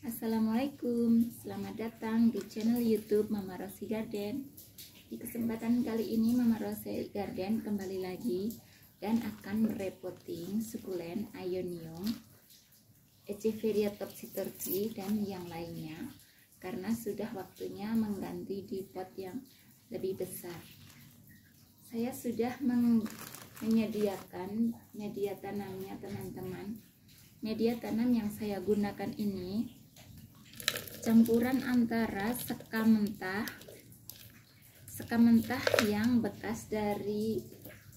Assalamualaikum, selamat datang di channel YouTube Mama Rosi Garden. Di kesempatan kali ini Mama Rosi Garden kembali lagi dan akan merepotting sukulen Ionium, Echeveria topsy-turvy dan yang lainnya karena sudah waktunya mengganti di pot yang lebih besar. Saya sudah menyediakan media tanamnya teman-teman. Media tanam yang saya gunakan ini campuran antara sekam mentah yang bekas dari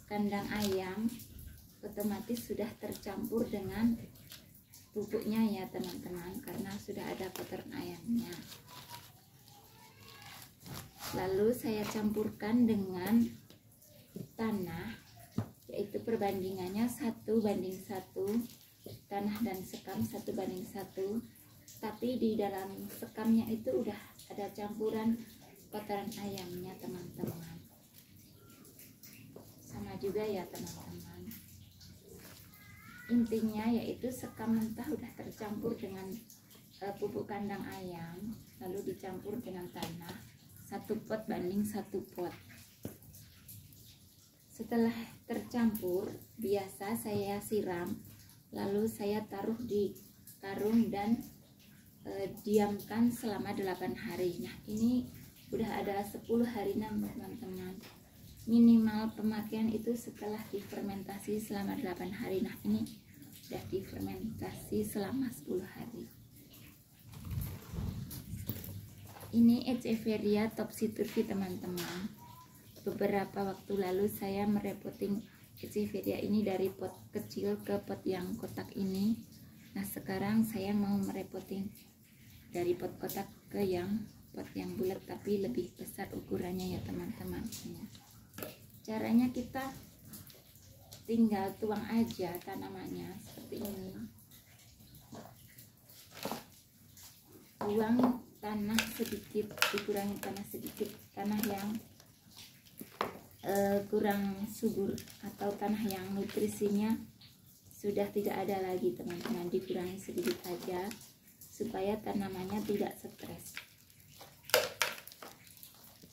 kandang ayam, otomatis sudah tercampur dengan pupuknya ya teman-teman, karena sudah ada kotoran ayamnya. Lalu saya campurkan dengan tanah, yaitu perbandingannya 1:1, tanah dan sekam 1:1. Tapi di dalam sekamnya itu udah ada campuran kotoran ayamnya teman-teman. Sama juga ya teman-teman. Intinya yaitu sekam mentah udah tercampur dengan pupuk kandang ayam, lalu dicampur dengan tanah 1 pot banding 1 pot. Setelah tercampur, biasa saya siram, lalu saya taruh di karung dan diamkan selama 8 hari. Nah, ini udah ada 10 hari teman-teman. Minimal pemakaian itu setelah difermentasi selama 8 hari. Nah, ini udah difermentasi selama 10 hari. Ini Echeveria topsy-turvy teman-teman. Beberapa waktu lalu saya merepotting Echeveria ini dari pot kecil ke pot yang kotak ini. Nah, sekarang saya mau merepotting dari pot kotak ke yang pot yang bulat tapi lebih besar ukurannya ya teman-teman. Caranya kita tinggal tuang aja tanamannya seperti ini. Buang tanah sedikit, dikurangi tanah sedikit, tanah yang kurang subur atau tanah yang nutrisinya sudah tidak ada lagi teman-teman, dikurangi sedikit aja supaya tanamannya tidak stres,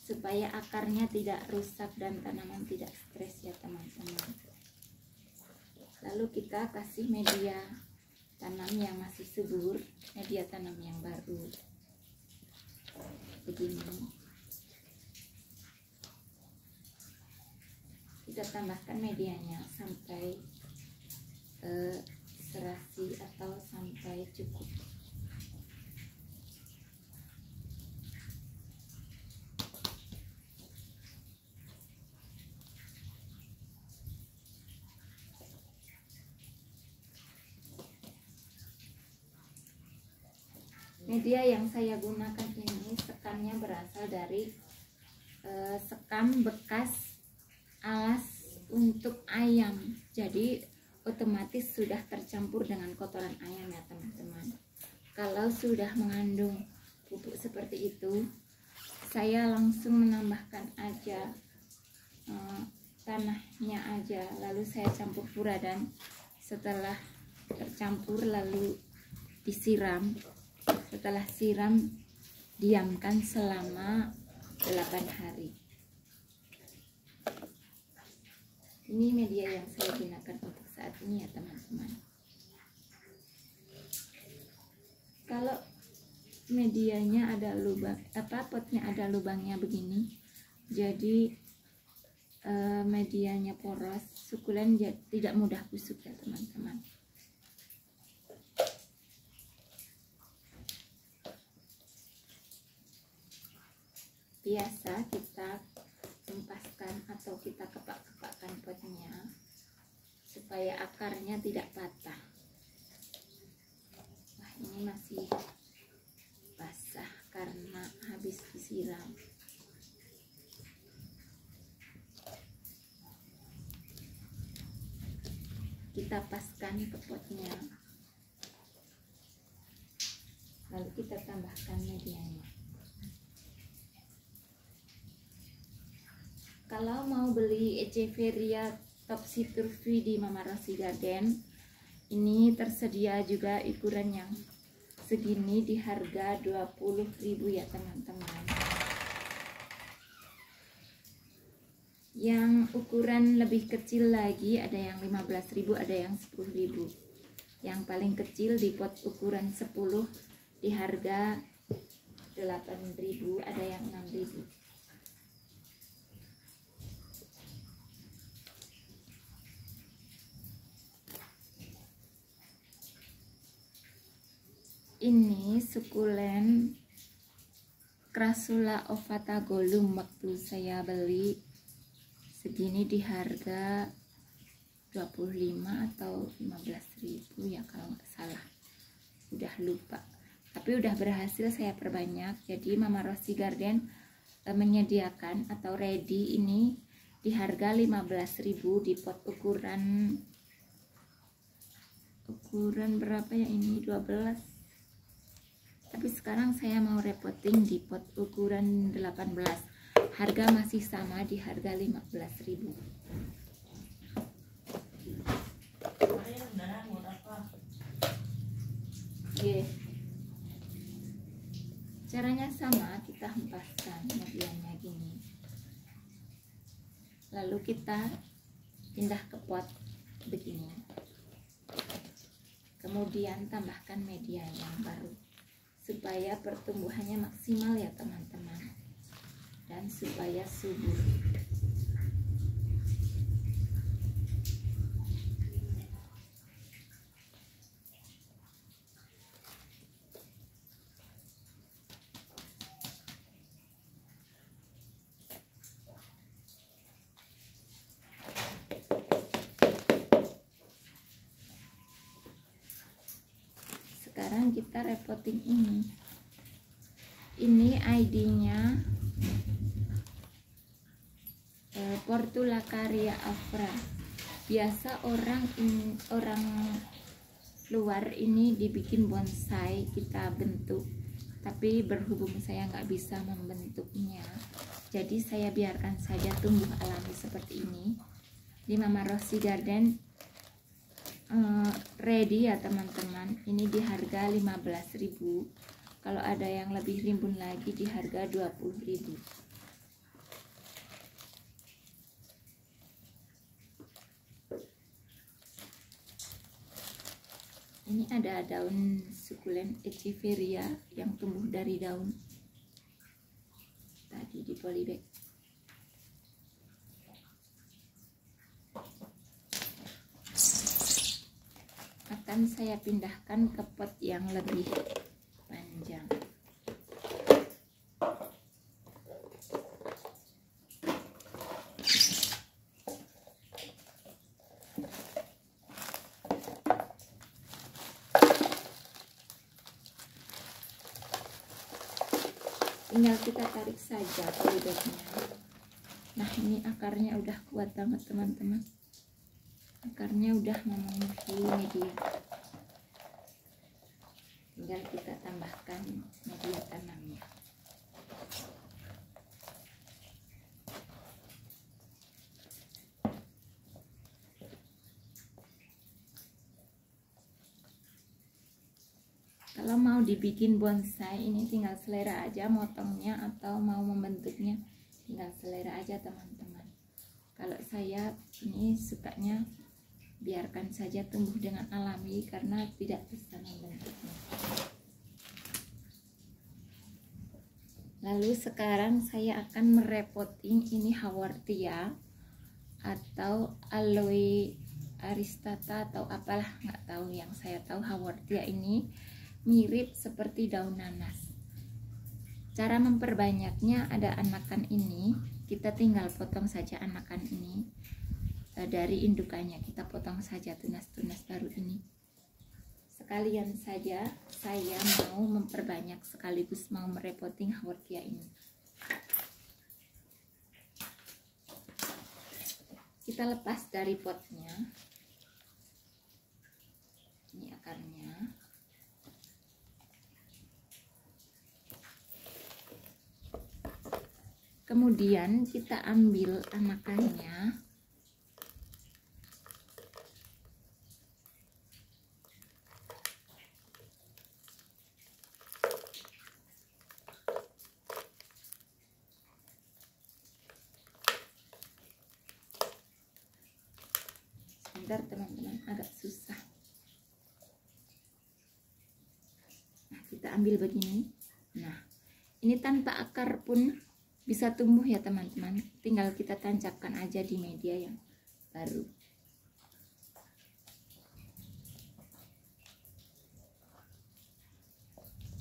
supaya akarnya tidak rusak dan tanaman tidak stres ya teman-teman. Lalu kita kasih media tanam yang masih subur, media tanam yang baru begini. Kita tambahkan medianya sampai serasi atau sampai cukup. Media yang saya gunakan ini sekamnya berasal dari sekam bekas alas untuk ayam, jadi otomatis sudah tercampur dengan kotoran ayam ya teman-teman. Kalau sudah mengandung pupuk seperti itu, saya langsung menambahkan aja tanahnya aja, lalu saya campur furadan. Setelah tercampur lalu disiram. Setelah siram, diamkan selama 8 hari. Ini media yang saya gunakan untuk saat ini ya teman-teman. Kalau medianya ada lubang, potnya ada lubangnya begini, jadi medianya poros, sukulen tidak mudah busuk ya teman-teman. Biasa kita hempaskan atau kita kepak-kepakkan potnya supaya akarnya tidak patah. Wah, ini masih basah karena habis disiram. Kita paskan ke potnya, lalu kita tambahkan medianya. Kalau mau beli Echeveria topsy-turvy di Mama Rosi Garden, ini tersedia juga ukuran yang segini di harga 20.000 ya teman-teman. Yang ukuran lebih kecil lagi ada yang 15.000, ada yang 10.000. Yang paling kecil di pot ukuran 10 di harga 8.000, ada yang 6.000. Ini sukulen Crassula ovata Gollum, waktu saya beli segini di harga 25 atau 15.000 ya kalau nggak salah, udah lupa, tapi udah berhasil saya perbanyak. Jadi Mama Rossi Garden menyediakan atau ready ini di harga 15.000 di pot ukuran berapa ya, ini 12, tapi sekarang saya mau repoting di pot ukuran 18. Harga masih sama di harga 15.000. Oke. Caranya sama, kita hempaskan medianya gini. Lalu kita pindah ke pot begini. Kemudian tambahkan media yang baru supaya pertumbuhannya maksimal ya teman-teman, dan supaya subur. Sekarang kita repoting ini ID-nya Portulacaria afra. Biasa orang luar ini dibikin bonsai, kita bentuk, tapi berhubung saya nggak bisa membentuknya, jadi saya biarkan saja tumbuh alami seperti ini di Mama Rossi Garden. Ready ya teman-teman, ini di harga 15.000. Kalau ada yang lebih rimbun lagi di harga 20.000. Ini ada daun sukulen Echeveria yang tumbuh dari daun tadi di polybag. Akan saya pindahkan ke pot yang lebih panjang. Tinggal kita tarik saja polybagnya. Nah, ini akarnya udah kuat banget teman-teman. Akarnya udah memenuhi media. Tinggal kita tambahkan media tanamnya. Kalau mau dibikin bonsai ini tinggal selera aja motongnya, atau mau membentuknya tinggal selera aja teman-teman. Kalau saya ini sukanya biarkan saja tumbuh dengan alami karena tidak bisa membentuknya. Lalu sekarang saya akan merepoting ini Haworthia atau Aloe aristata atau apalah, nggak tahu. Yang saya tahu Haworthia ini mirip seperti daun nanas. Cara memperbanyaknya ada anakan ini, kita tinggal potong saja anakan ini. Dari indukannya kita potong saja tunas-tunas baru ini. Sekalian saja saya mau memperbanyak sekaligus mau merepoting Haworthia ini. Kita lepas dari potnya. Ini akarnya. Kemudian kita ambil anakannya. sebentar teman-teman, agak susah. Nah, kita ambil begini. Nah, ini tanpa akar pun bisa tumbuh ya teman-teman, tinggal kita tancapkan aja di media yang baru.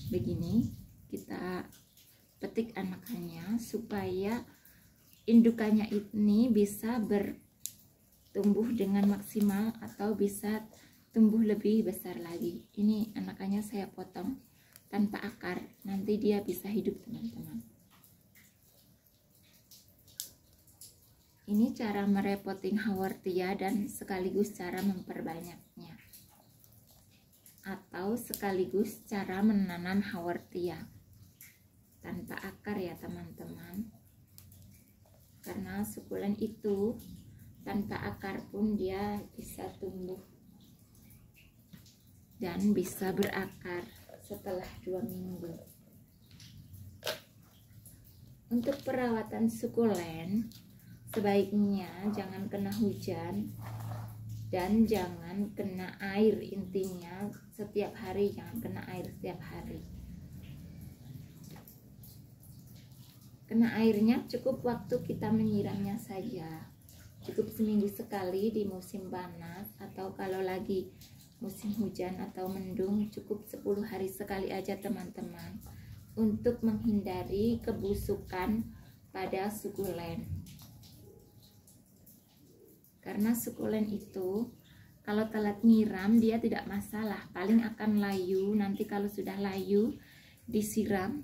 Begini kita petik anakannya supaya indukannya ini bisa bertumbuh dengan maksimal atau bisa tumbuh lebih besar lagi. Ini anakannya saya potong tanpa akar, nanti dia bisa hidup teman-teman. Ini cara merepotting haworthia dan sekaligus cara memperbanyaknya, atau sekaligus cara menanam haworthia tanpa akar ya teman-teman. Karena sukulen itu tanpa akar pun dia bisa tumbuh dan bisa berakar setelah 2 minggu. Untuk perawatan sukulen, sebaiknya jangan kena hujan dan jangan kena air. Intinya setiap hari jangan kena air setiap hari. Kena airnya cukup waktu kita menyiramnya saja, cukup seminggu sekali di musim panas, atau kalau lagi musim hujan atau mendung cukup 10 hari sekali aja teman-teman, untuk menghindari kebusukan pada sukulen. Karena sukulen itu kalau telat nyiram dia tidak masalah, paling akan layu. Nanti kalau sudah layu disiram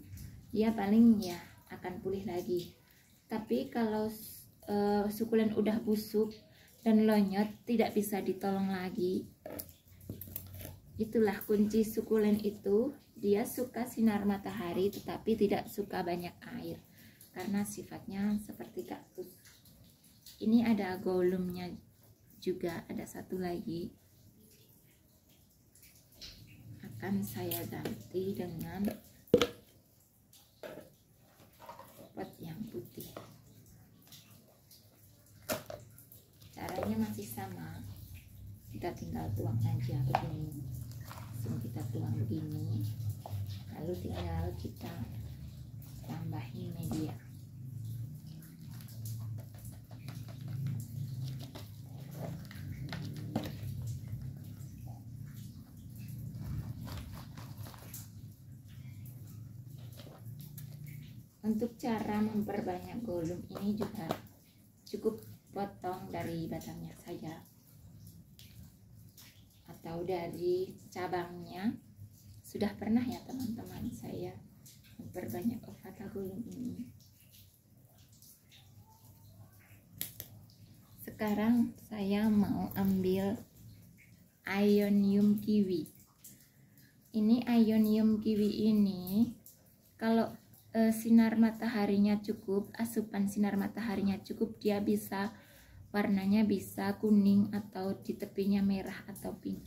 dia paling ya akan pulih lagi. Tapi kalau sukulen udah busuk dan lonyot, tidak bisa ditolong lagi. Itulah kunci sukulen itu, dia suka sinar matahari tetapi tidak suka banyak air karena sifatnya seperti kaktus. Ini ada golumnya juga, ada satu lagi. Akan saya ganti dengan pot yang putih. Caranya masih sama, kita tinggal tuang aja begini. Langsung kita tuang begini, lalu tinggal kita tambahin media. Untuk cara memperbanyak golum ini juga cukup potong dari batangnya saja atau dari cabangnya. Sudah pernah ya teman-teman saya memperbanyak ovata golum ini. Sekarang saya mau ambil Ionium kiwi. Ini Ionium kiwi ini kalau sinar mataharinya cukup, asupan sinar mataharinya cukup, dia bisa warnanya bisa kuning atau di tepinya merah atau pink.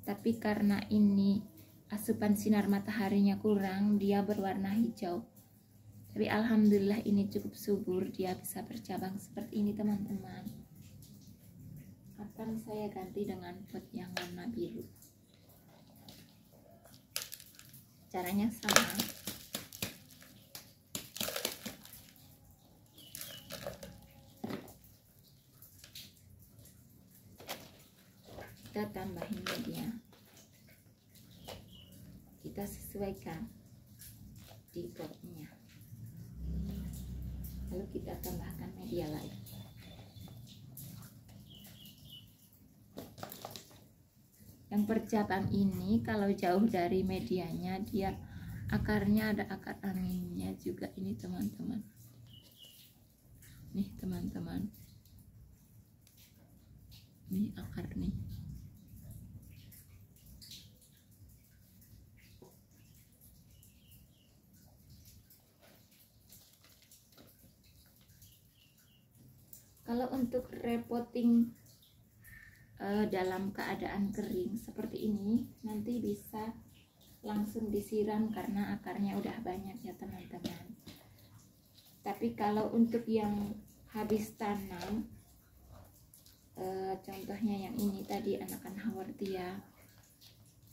Tapi karena ini asupan sinar mataharinya kurang, dia berwarna hijau. Tapi alhamdulillah ini cukup subur, dia bisa bercabang seperti ini teman-teman. Akan saya ganti dengan pot yang warna biru. Caranya sama. Kita tambahin media, kita sesuaikan di potnya, lalu kita tambahkan media lain. Yang bercabang ini kalau jauh dari medianya, dia akarnya ada akar anginnya juga ini teman-teman. Nih teman-teman, nih akar nih. Kalau untuk repotting dalam keadaan kering seperti ini, nanti bisa langsung disiram karena akarnya udah banyak ya teman-teman. Tapi kalau untuk yang habis tanam, Contohnya yang ini tadi, anakan haworthia.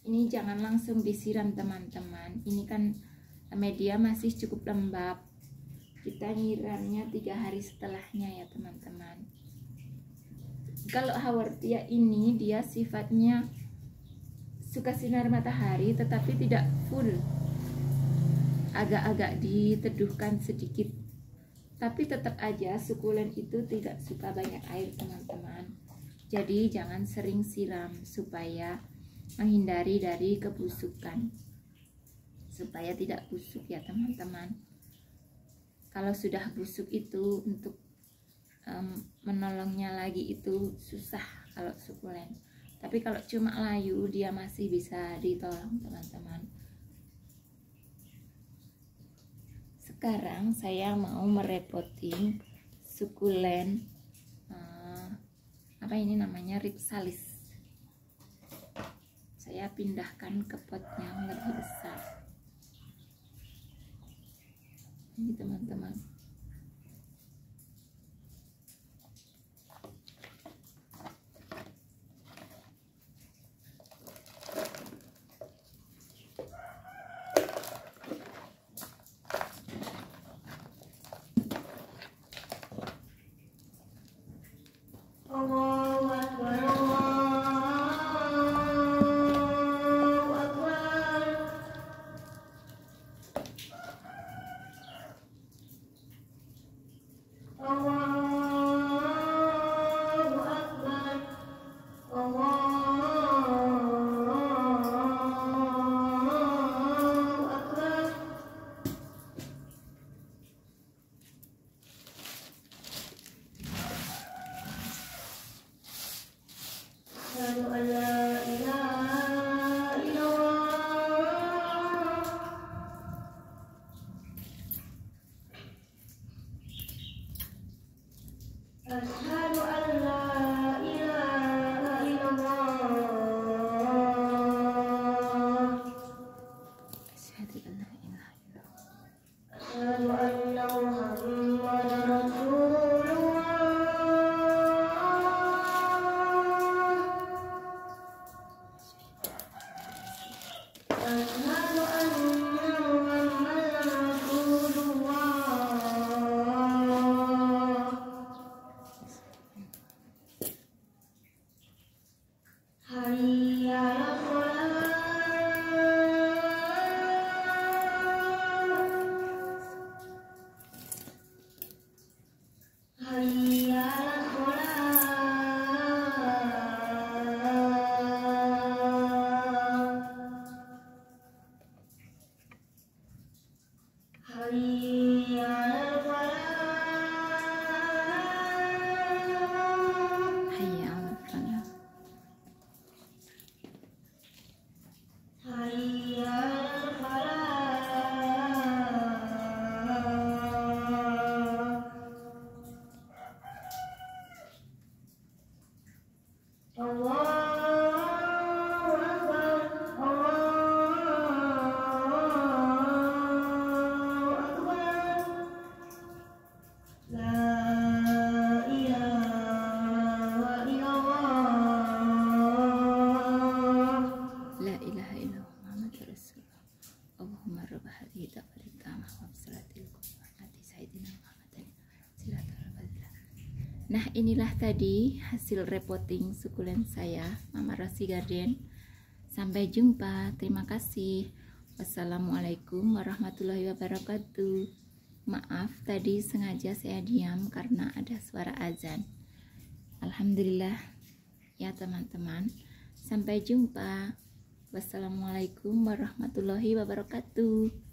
Ini jangan langsung disiram teman-teman. Ini kan media masih cukup lembab. Kita nyiramnya 3 hari setelahnya ya teman-teman. Kalau haworthia ini dia sifatnya suka sinar matahari tetapi tidak full, agak-agak diteduhkan sedikit. Tapi tetap aja sukulen itu tidak suka banyak air teman-teman. Jadi jangan sering siram supaya menghindari dari kebusukan, supaya tidak busuk ya teman-teman. Kalau sudah busuk itu untuk menolongnya lagi itu susah kalau sukulen. Tapi kalau cuma layu dia masih bisa ditolong teman-teman. Sekarang saya mau merepoting sukulen apa ini namanya, ripsalis. Saya pindahkan ke pot yang lebih besar ini teman-teman. Nah, inilah tadi hasil repoting sukulen saya, Mama Rosy Garden. Sampai jumpa, terima kasih. Wassalamualaikum warahmatullahi wabarakatuh. Maaf tadi sengaja saya diam karena ada suara azan. Alhamdulillah ya teman-teman. Sampai jumpa. Wassalamualaikum warahmatullahi wabarakatuh.